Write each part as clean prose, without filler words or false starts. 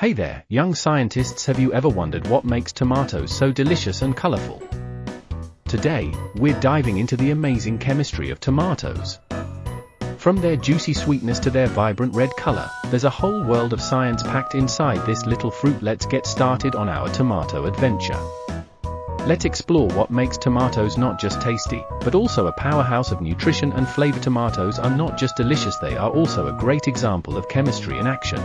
Hey there, young scientists, have you ever wondered what makes tomatoes so delicious and colorful? Today, we're diving into the amazing chemistry of tomatoes. From their juicy sweetness to their vibrant red color, there's a whole world of science packed inside this little fruit. Let's get started on our tomato adventure. Let's explore what makes tomatoes not just tasty, but also a powerhouse of nutrition and flavor. Tomatoes are not just delicious, they are also a great example of chemistry in action.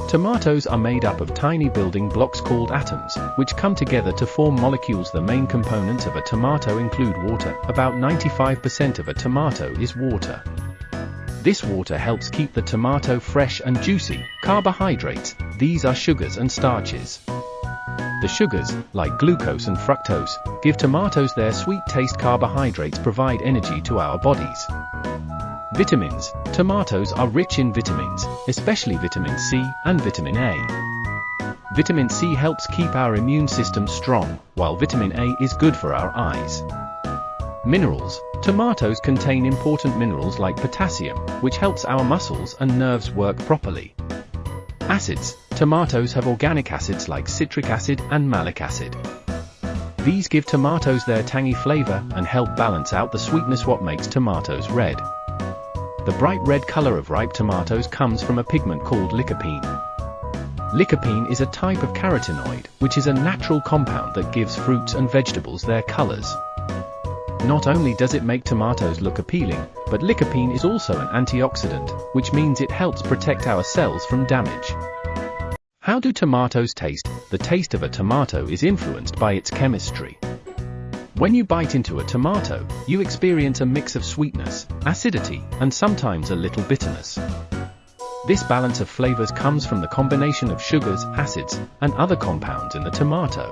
Tomatoes are made up of tiny building blocks called atoms, which come together to form molecules. The main components of a tomato include water. About 95% of a tomato is water. This water helps keep the tomato fresh and juicy. Carbohydrates, these are sugars and starches. The sugars, like glucose and fructose, give tomatoes their sweet taste. Carbohydrates provide energy to our bodies. Vitamins, tomatoes are rich in vitamins, especially vitamin C and vitamin A. Vitamin C helps keep our immune system strong, while vitamin A is good for our eyes. Minerals, tomatoes contain important minerals like potassium, which helps our muscles and nerves work properly. Acids, tomatoes have organic acids like citric acid and malic acid. These give tomatoes their tangy flavor and help balance out the sweetness. What makes tomatoes red? The bright red color of ripe tomatoes comes from a pigment called lycopene. Lycopene is a type of carotenoid, which is a natural compound that gives fruits and vegetables their colors. Not only does it make tomatoes look appealing, but lycopene is also an antioxidant, which means it helps protect our cells from damage. How do tomatoes taste? The taste of a tomato is influenced by its chemistry. When you bite into a tomato, you experience a mix of sweetness, acidity, and sometimes a little bitterness. This balance of flavors comes from the combination of sugars, acids, and other compounds in the tomato.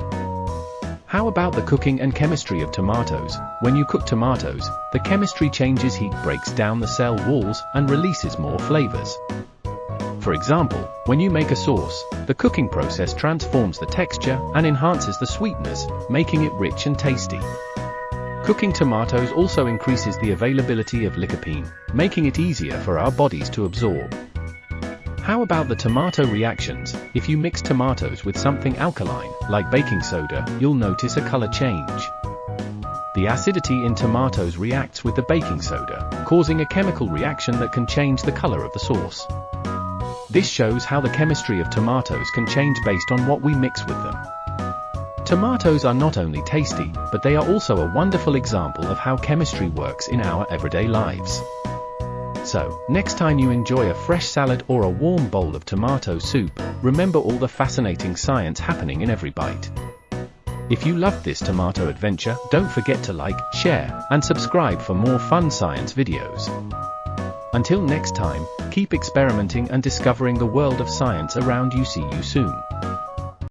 How about the cooking and chemistry of tomatoes? When you cook tomatoes, the chemistry changes. Heat breaks down the cell walls and releases more flavors. For example, when you make a sauce, the cooking process transforms the texture and enhances the sweetness, making it rich and tasty. Cooking tomatoes also increases the availability of lycopene, making it easier for our bodies to absorb. How about the tomato reactions? If you mix tomatoes with something alkaline, like baking soda, you'll notice a color change. The acidity in tomatoes reacts with the baking soda, causing a chemical reaction that can change the color of the sauce. This shows how the chemistry of tomatoes can change based on what we mix with them. Tomatoes are not only tasty, but they are also a wonderful example of how chemistry works in our everyday lives. So, next time you enjoy a fresh salad or a warm bowl of tomato soup, remember all the fascinating science happening in every bite. If you loved this tomato adventure, don't forget to like, share, and subscribe for more fun science videos. Until next time, keep experimenting and discovering the world of science around you. See you soon.